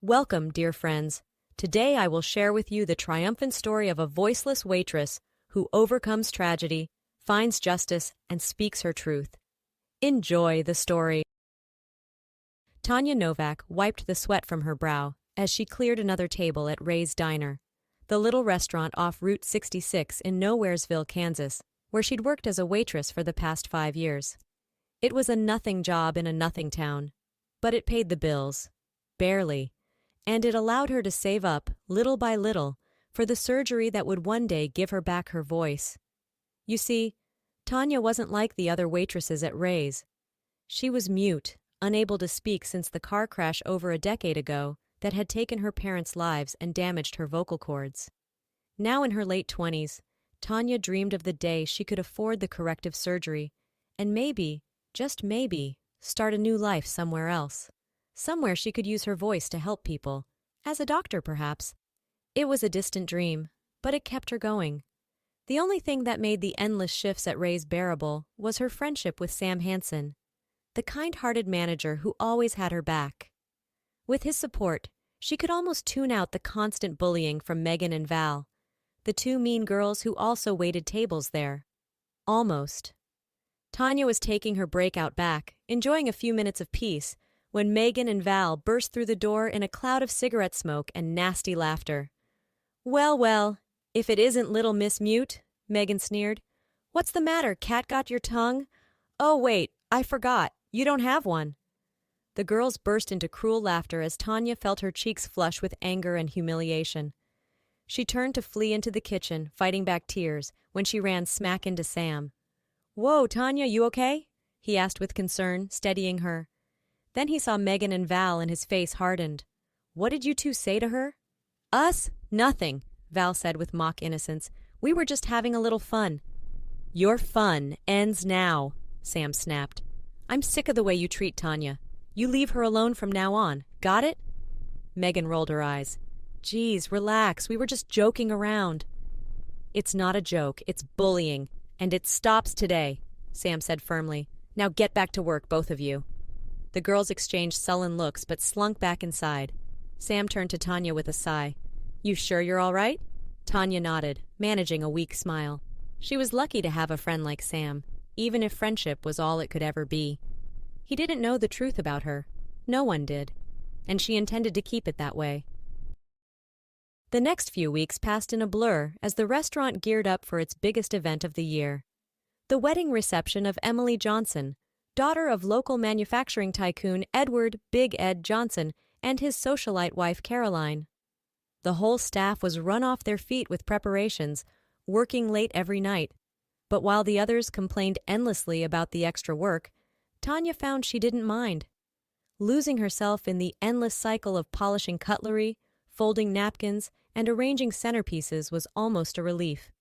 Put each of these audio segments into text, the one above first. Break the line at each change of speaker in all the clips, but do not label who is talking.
Welcome, dear friends. Today I will share with you the triumphant story of a voiceless waitress who overcomes tragedy, finds justice, and speaks her truth. Enjoy the story. Tanya Novak wiped the sweat from her brow as she cleared another table at Ray's Diner, the little restaurant off Route 66 in Nowheresville, Kansas, where she'd worked as a waitress for the past 5 years. It was a nothing job in a nothing town, but it paid the bills. Barely. And it allowed her to save up, little by little, for the surgery that would one day give her back her voice. You see, Tanya wasn't like the other waitresses at Ray's. She was mute, unable to speak since the car crash over a decade ago that had taken her parents' lives and damaged her vocal cords. Now in her late 20s, Tanya dreamed of the day she could afford the corrective surgery and maybe, just maybe, start a new life somewhere else. Somewhere she could use her voice to help people, as a doctor perhaps. It was a distant dream, but it kept her going. The only thing that made the endless shifts at Ray's bearable was her friendship with Sam Hansen, the kind-hearted manager who always had her back. With his support, she could almost tune out the constant bullying from Megan and Val, the two mean girls who also waited tables there. Almost. Tanya was taking her break out back, enjoying a few minutes of peace, when Megan and Val burst through the door in a cloud of cigarette smoke and nasty laughter. "Well, well, if it isn't little Miss Mute," Megan sneered. "What's the matter, cat got your tongue? Oh, wait, I forgot, you don't have one." The girls burst into cruel laughter as Tanya felt her cheeks flush with anger and humiliation. She turned to flee into the kitchen, fighting back tears, when she ran smack into Sam. "Whoa, Tanya, you okay?" he asked with concern, steadying her. Then he saw Megan and Val and his face hardened. "What did you two say to her?" "Us? Nothing," Val said with mock innocence. "We were just having a little fun." "Your fun ends now," Sam snapped. "I'm sick of the way you treat Tanya. You leave her alone from now on. Got it?" Megan rolled her eyes. "Geez, relax. We were just joking around." "It's not a joke. It's bullying. And it stops today," Sam said firmly. "Now get back to work, both of you." The girls exchanged sullen looks but slunk back inside. Sam turned to Tanya with a sigh. "You sure you're all right?" Tanya nodded, managing a weak smile. She was lucky to have a friend like Sam, even if friendship was all it could ever be. He didn't know the truth about her. No one did. And she intended to keep it that way. The next few weeks passed in a blur as the restaurant geared up for its biggest event of the year. The wedding reception of Emily Johnson, daughter of local manufacturing tycoon Edward Big Ed Johnson and his socialite wife Caroline. The whole staff was run off their feet with preparations, working late every night. But while the others complained endlessly about the extra work, Tanya found she didn't mind. Losing herself in the endless cycle of polishing cutlery, folding napkins, and arranging centerpieces was almost a relief.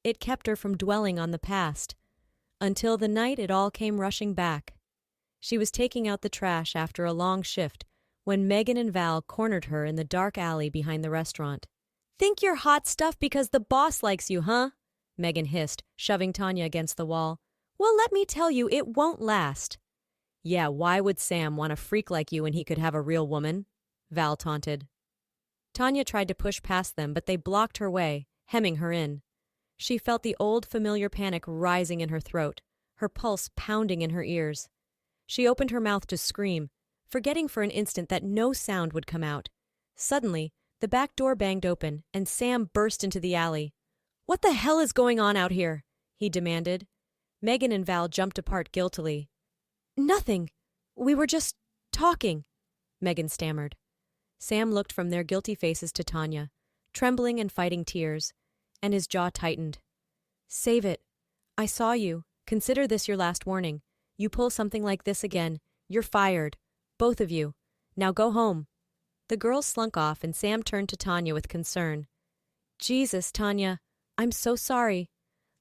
It kept her from dwelling on the past, until the night it all came rushing back. She was taking out the trash after a long shift when Megan and Val cornered her in the dark alley behind the restaurant. "Think you're hot stuff because the boss likes you, huh?" Megan hissed, shoving Tanya against the wall. "Well, let me tell you, it won't last." "Yeah, why would Sam want a freak like you when he could have a real woman?" Val taunted. Tanya tried to push past them, but they blocked her way, hemming her in. She felt the old familiar panic rising in her throat, her pulse pounding in her ears. She opened her mouth to scream, forgetting for an instant that no sound would come out. Suddenly, the back door banged open, and Sam burst into the alley. "What the hell is going on out here?" he demanded. Megan and Val jumped apart guiltily. "Nothing. We were just talking," Megan stammered. Sam looked from their guilty faces to Tanya, trembling and fighting tears, and his jaw tightened. "Save it. I saw you. Consider this your last warning. You pull something like this again, you're fired. Both of you. Now go home." The girls slunk off and Sam turned to Tanya with concern. "Jesus, Tanya, I'm so sorry.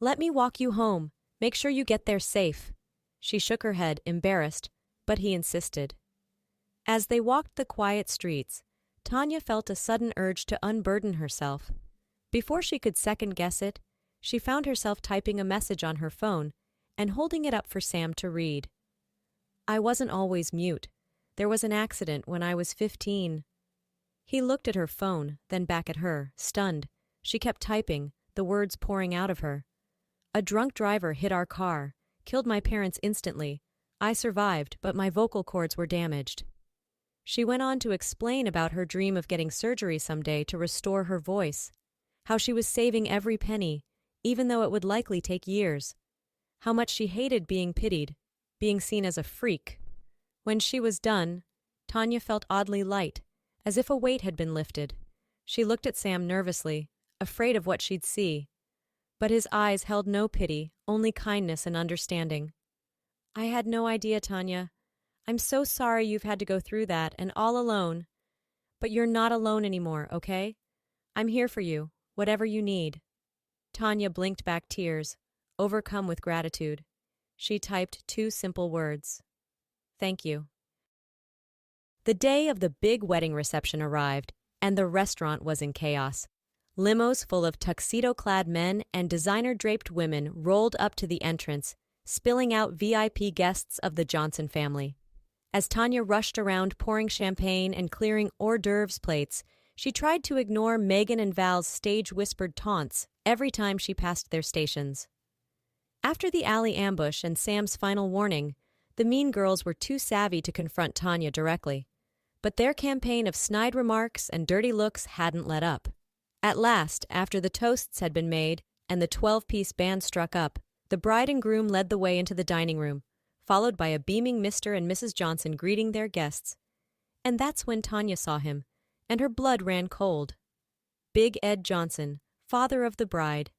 Let me walk you home. Make sure you get there safe." She shook her head, embarrassed, but he insisted. As they walked the quiet streets, Tanya felt a sudden urge to unburden herself. Before she could second-guess it, she found herself typing a message on her phone and holding it up for Sam to read. "I wasn't always mute. There was an accident when I was 15. He looked at her phone, then back at her, stunned. She kept typing, the words pouring out of her. "A drunk driver hit our car, killed my parents instantly. I survived, but my vocal cords were damaged." She went on to explain about her dream of getting surgery someday to restore her voice, how she was saving every penny, even though it would likely take years, how much she hated being pitied, being seen as a freak. When she was done, Tanya felt oddly light, as if a weight had been lifted. She looked at Sam nervously, afraid of what she'd see. But his eyes held no pity, only kindness and understanding. "I had no idea, Tanya. I'm so sorry you've had to go through that and all alone. But you're not alone anymore, okay? I'm here for you, whatever you need." Tanya blinked back tears, overcome with gratitude. She typed 2 simple words. "Thank you." The day of the big wedding reception arrived, and the restaurant was in chaos. Limos full of tuxedo-clad men and designer-draped women rolled up to the entrance, spilling out VIP guests of the Johnson family. As Tanya rushed around pouring champagne and clearing hors d'oeuvres plates, she tried to ignore Megan and Val's stage-whispered taunts every time she passed their stations. After the alley ambush and Sam's final warning, the mean girls were too savvy to confront Tanya directly. But their campaign of snide remarks and dirty looks hadn't let up. At last, after the toasts had been made and the 12-piece band struck up, the bride and groom led the way into the dining room, followed by a beaming Mr. and Mrs. Johnson greeting their guests. And that's when Tanya saw him, and her blood ran cold. Big Ed Johnson, father of the bride,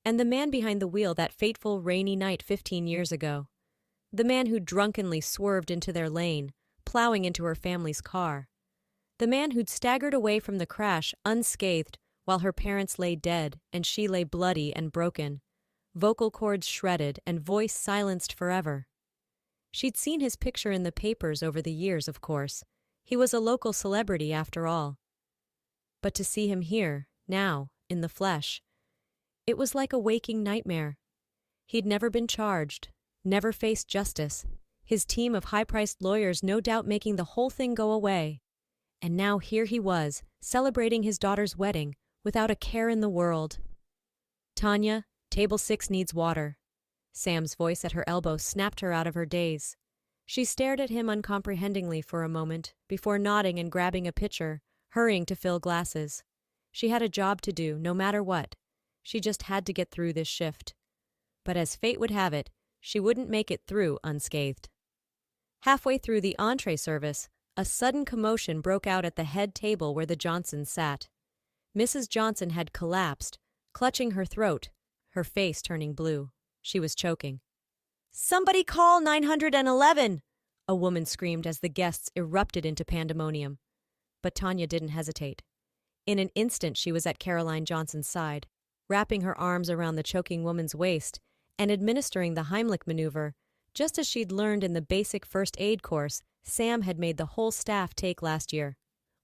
and the man behind the wheel that fateful rainy night 15 years ago. The man who drunkenly swerved into their lane, plowing into her family's car. The man who'd staggered away from the crash unscathed while her parents lay dead and she lay bloody and broken, vocal cords shredded and voice silenced forever. She'd seen his picture in the papers over the years, of course. He was a local celebrity after all. But to see him here, now, in the flesh, it was like a waking nightmare. He'd never been charged, never faced justice, his team of high-priced lawyers no doubt making the whole thing go away. And now here he was, celebrating his daughter's wedding, without a care in the world. "Tanya, table 6 needs water." Sam's voice at her elbow snapped her out of her daze. She stared at him uncomprehendingly for a moment, before nodding and grabbing a pitcher, hurrying to fill glasses. She had a job to do, no matter what. She just had to get through this shift. But as fate would have it, she wouldn't make it through unscathed. Halfway through the entree service, a sudden commotion broke out at the head table where the Johnsons sat. Mrs. Johnson had collapsed, clutching her throat, her face turning blue. She was choking. "Somebody call 911!" a woman screamed as the guests erupted into pandemonium. But Tanya didn't hesitate. In an instant she was at Caroline Johnson's side, wrapping her arms around the choking woman's waist and administering the Heimlich maneuver, just as she'd learned in the basic first aid course Sam had made the whole staff take last year.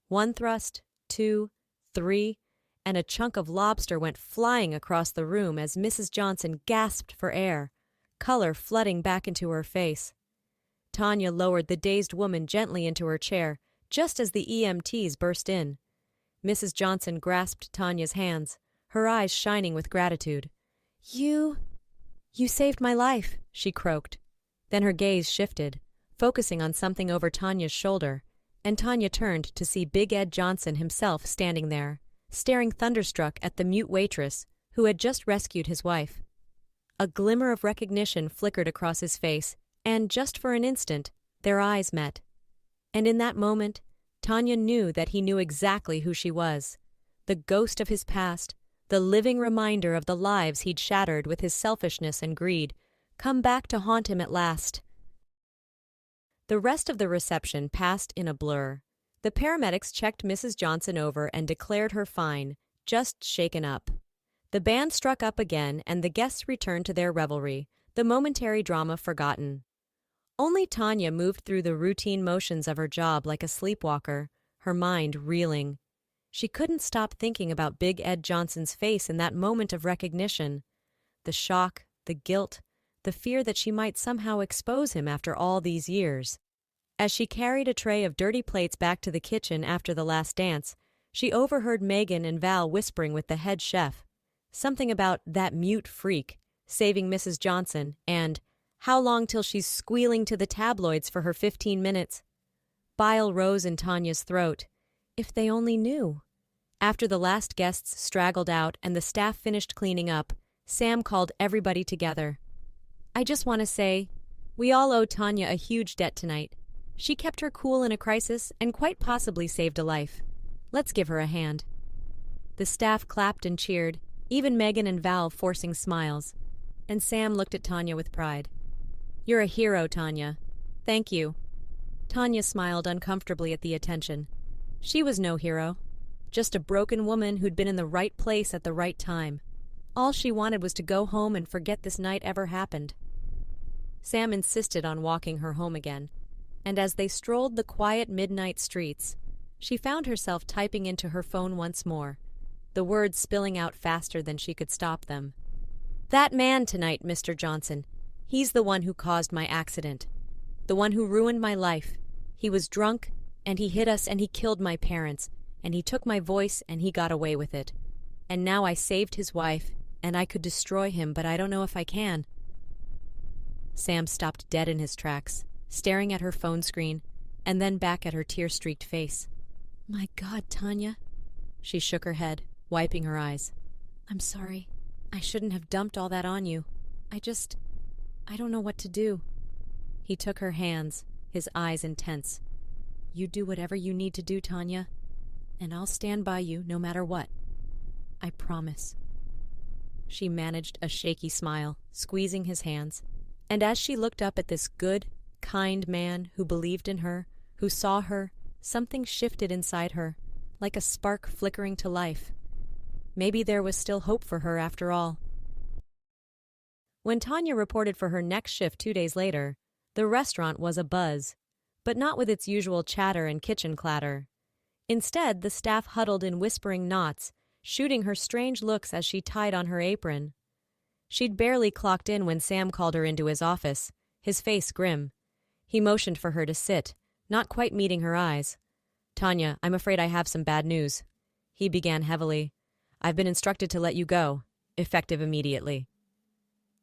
1 thrust, 2, 3, and a chunk of lobster went flying across the room as Mrs. Johnson gasped for air, color flooding back into her face. Tanya lowered the dazed woman gently into her chair, just as the EMTs burst in. Mrs. Johnson grasped Tanya's hands, her eyes shining with gratitude. You saved my life," she croaked. Then her gaze shifted, focusing on something over Tanya's shoulder, and Tanya turned to see Big Ed Johnson himself standing there, staring thunderstruck at the mute waitress who had just rescued his wife. A glimmer of recognition flickered across his face, and just for an instant, their eyes met. And in that moment, Tanya knew that he knew exactly who she was, the ghost of his past, the living reminder of the lives he'd shattered with his selfishness and greed, come back to haunt him at last. The rest of the reception passed in a blur. The paramedics checked Mrs. Johnson over and declared her fine, just shaken up. The band struck up again and the guests returned to their revelry, the momentary drama forgotten. Only Tanya moved through the routine motions of her job like a sleepwalker, her mind reeling. She couldn't stop thinking about Big Ed Johnson's face in that moment of recognition. The shock, the guilt, the fear that she might somehow expose him after all these years. As she carried a tray of dirty plates back to the kitchen after the last dance, She overheard Megan and Val whispering with the head chef, something about that mute freak, saving Mrs. Johnson, and how long till she's squealing to the tabloids for her 15 minutes. Bile rose in Tanya's throat. If they only knew. After the last guests straggled out and the staff finished cleaning up, Sam called everybody together. I just want to say, we all owe Tanya a huge debt tonight. She kept her cool in a crisis and quite possibly saved a life. Let's give her a hand. The staff clapped and cheered, even Megan and Val forcing smiles. And Sam looked at Tanya with pride. You're a hero, Tanya. Thank you. Tanya smiled uncomfortably at the attention. She was no hero. Just a broken woman who'd been in the right place at the right time. All she wanted was to go home and forget this night ever happened. Sam insisted on walking her home again, and as they strolled the quiet midnight streets, she found herself typing into her phone once more, the words spilling out faster than she could stop them. That man tonight, Mr. Johnson. He's the one who caused my accident. The one who ruined my life. He was drunk, and he hit us, and he killed my parents, and he took my voice, and he got away with it. And now I saved his wife, and I could destroy him, but I don't know if I can. Sam stopped dead in his tracks, staring at her phone screen, and then back at her tear-streaked face. My God, Tanya. She shook her head, wiping her eyes. I'm sorry. I shouldn't have dumped all that on you. I don't know what to do. He took her hands, his eyes intense. You do whatever you need to do, Tanya, and I'll stand by you no matter what. I promise. She managed a shaky smile, squeezing his hands, and as she looked up at this good, kind man who believed in her, who saw her, something shifted inside her, like a spark flickering to life. Maybe there was still hope for her after all. When Tanya reported for her next shift 2 days later, the restaurant was abuzz, but not with its usual chatter and kitchen clatter. Instead, the staff huddled in whispering knots, shooting her strange looks as she tied on her apron. She'd barely clocked in when Sam called her into his office, his face grim. He motioned for her to sit, not quite meeting her eyes. Tanya, I'm afraid I have some bad news. He began heavily. I've been instructed to let you go, effective immediately.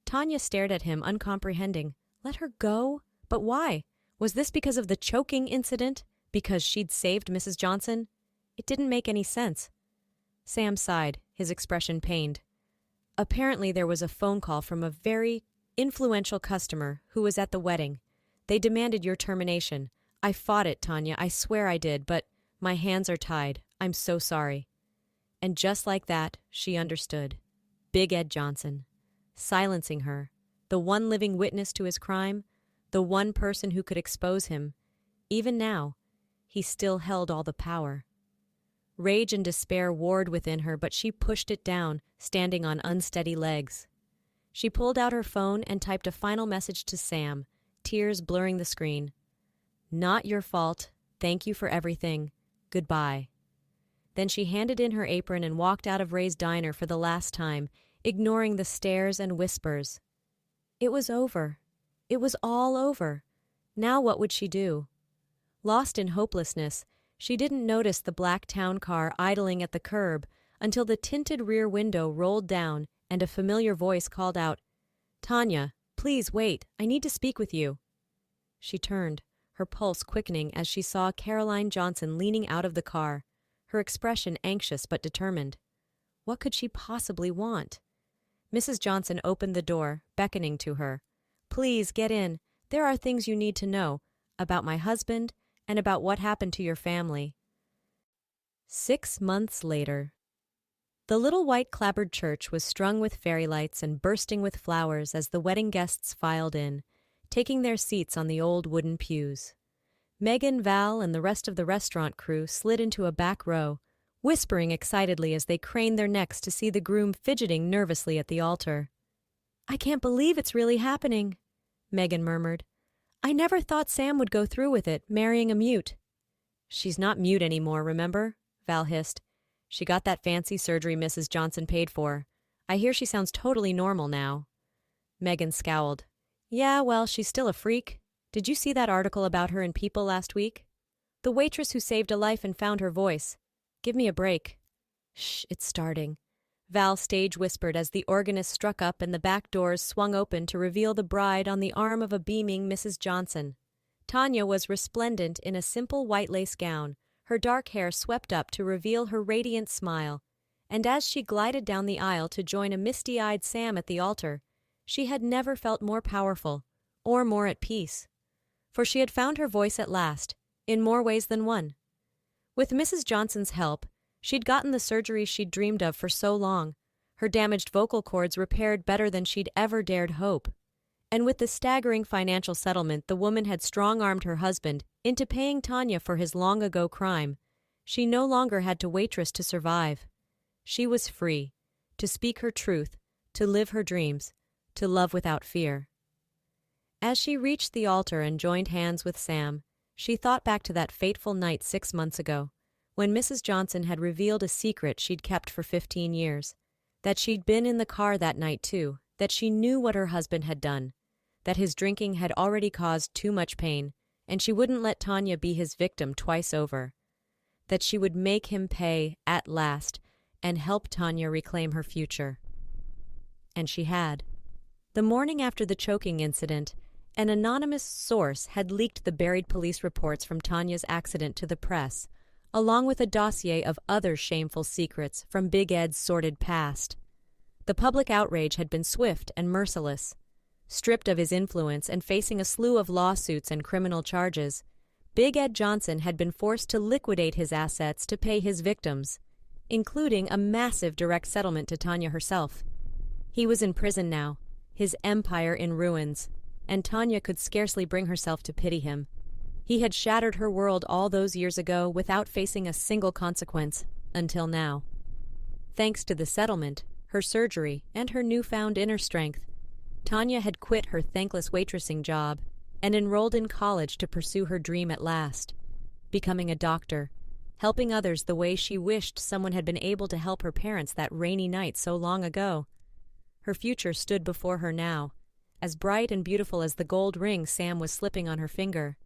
Tanya stared at him, uncomprehending. Let her go? But why? Was this because of the choking incident? Because she'd saved Mrs. Johnson? It didn't make any sense. Sam sighed, his expression pained. Apparently there was a phone call from a very influential customer who was at the wedding. They demanded your termination. I fought it, Tanya, I swear I did, but my hands are tied. I'm so sorry. And just like that, she understood. Big Ed Johnson. Silencing her. The one living witness to his crime. The one person who could expose him. Even now, he still held all the power. Rage and despair warred within her, but she pushed it down, standing on unsteady legs. She pulled out her phone and typed a final message to Sam, tears blurring the screen. Not your fault. Thank you for everything. Goodbye. Then she handed in her apron and walked out of Ray's diner for the last time, ignoring the stares and whispers. It was over. It was all over. Now what would she do? Lost in hopelessness, she didn't notice the black town car idling at the curb until the tinted rear window rolled down and a familiar voice called out, Tanya, please wait, I need to speak with you. She turned, her pulse quickening as she saw Caroline Johnson leaning out of the car, her expression anxious but determined. What could she possibly want? Mrs. Johnson opened the door, beckoning to her. Please get in. There are things you need to know about my husband and about what happened to your family. 6 months later. The little white clapboard church was strung with fairy lights and bursting with flowers as the wedding guests filed in, taking their seats on the old wooden pews. Megan, Val, and the rest of the restaurant crew slid into a back row, whispering excitedly as they craned their necks to see the groom fidgeting nervously at the altar. I can't believe it's really happening, Megan murmured. I never thought Sam would go through with it, marrying a mute. She's not mute anymore, remember? Val hissed. She got that fancy surgery Mrs. Johnson paid for. I hear she sounds totally normal now. Megan scowled. Yeah, well, she's still a freak. Did you see that article about her in People last week? The waitress who saved a life and found her voice. give me a break. Shh, it's starting. Val stage whispered as the organist struck up and the back doors swung open to reveal the bride on the arm of a beaming Mrs. Johnson. Tanya was resplendent in a simple white lace gown, her dark hair swept up to reveal her radiant smile, and as she glided down the aisle to join a misty-eyed Sam at the altar, she had never felt more powerful, or more at peace. For she had found her voice at last, in more ways than one. With Mrs. Johnson's help, she'd gotten the surgery she'd dreamed of for so long, her damaged vocal cords repaired better than she'd ever dared hope. And with the staggering financial settlement the woman had strong-armed her husband into paying Tanya for his long-ago crime, she no longer had to waitress to survive. She was free, to speak her truth, to live her dreams, to love without fear. As she reached the altar and joined hands with Sam, she thought back to that fateful night 6 months ago, when Mrs. Johnson had revealed a secret she'd kept for 15 years, that she'd been in the car that night too, that she knew what her husband had done, that his drinking had already caused too much pain, and she wouldn't let Tanya be his victim twice over, that she would make him pay, at last, and help Tanya reclaim her future. And she had. The morning after the choking incident, an anonymous source had leaked the buried police reports from Tanya's accident to the press, along with a dossier of other shameful secrets from Big Ed's sordid past. The public outrage had been swift and merciless. Stripped of his influence and facing a slew of lawsuits and criminal charges, Big Ed Johnson had been forced to liquidate his assets to pay his victims, including a massive direct settlement to Tanya herself. He was in prison now, his empire in ruins, and Tanya could scarcely bring herself to pity him. He had shattered her world all those years ago without facing a single consequence, until now. Thanks to the settlement, her surgery, and her newfound inner strength, Tanya had quit her thankless waitressing job and enrolled in college to pursue her dream at last, becoming a doctor, helping others the way she wished someone had been able to help her parents that rainy night so long ago. Her future stood before her now, as bright and beautiful as the gold ring Sam was slipping on her finger.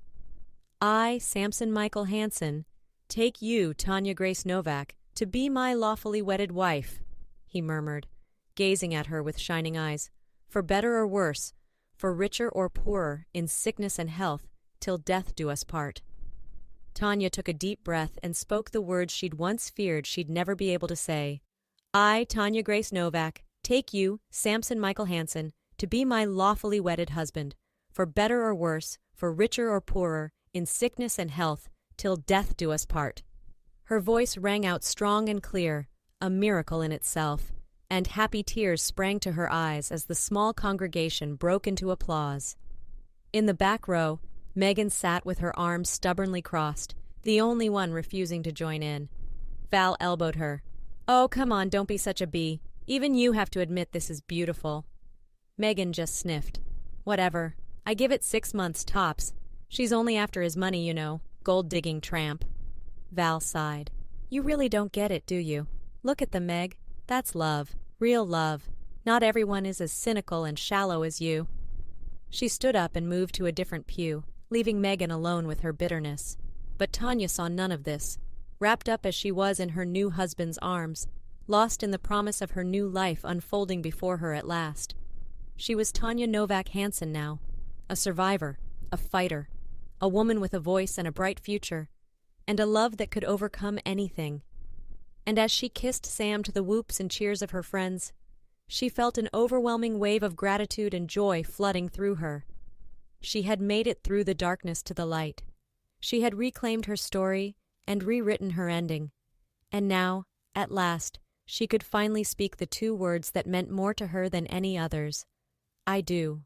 I, Samson Michael Hansen, take you, Tanya Grace Novak, to be my lawfully wedded wife, he murmured, gazing at her with shining eyes, for better or worse, for richer or poorer, in sickness and health, till death do us part. Tanya took a deep breath and spoke the words she'd once feared she'd never be able to say. I, Tanya Grace Novak, take you, Samson Michael Hansen, to be my lawfully wedded husband, for better or worse, for richer or poorer, in sickness and health, till death do us part. Her voice rang out strong and clear, a miracle in itself, and happy tears sprang to her eyes as the small congregation broke into applause. In the back row, Megan sat with her arms stubbornly crossed, the only one refusing to join in. Val elbowed her. Oh, come on, don't be such a bee. Even you have to admit this is beautiful. Megan just sniffed. Whatever. I give it 6 months tops. She's only after his money, you know. Gold-digging tramp. Val sighed. You really don't get it, do you? Look at them, Meg. That's love. Real love. Not everyone is as cynical and shallow as you. She stood up and moved to a different pew, leaving Megan alone with her bitterness. But Tanya saw none of this. Wrapped up as she was in her new husband's arms, lost in the promise of her new life unfolding before her at last. She was Tanya Novak Hansen now, a survivor, a fighter, a woman with a voice and a bright future, and a love that could overcome anything. And as she kissed Sam to the whoops and cheers of her friends, she felt an overwhelming wave of gratitude and joy flooding through her. She had made it through the darkness to the light. She had reclaimed her story and rewritten her ending. And now, at last, she could finally speak the 2 words that meant more to her than any others. I do.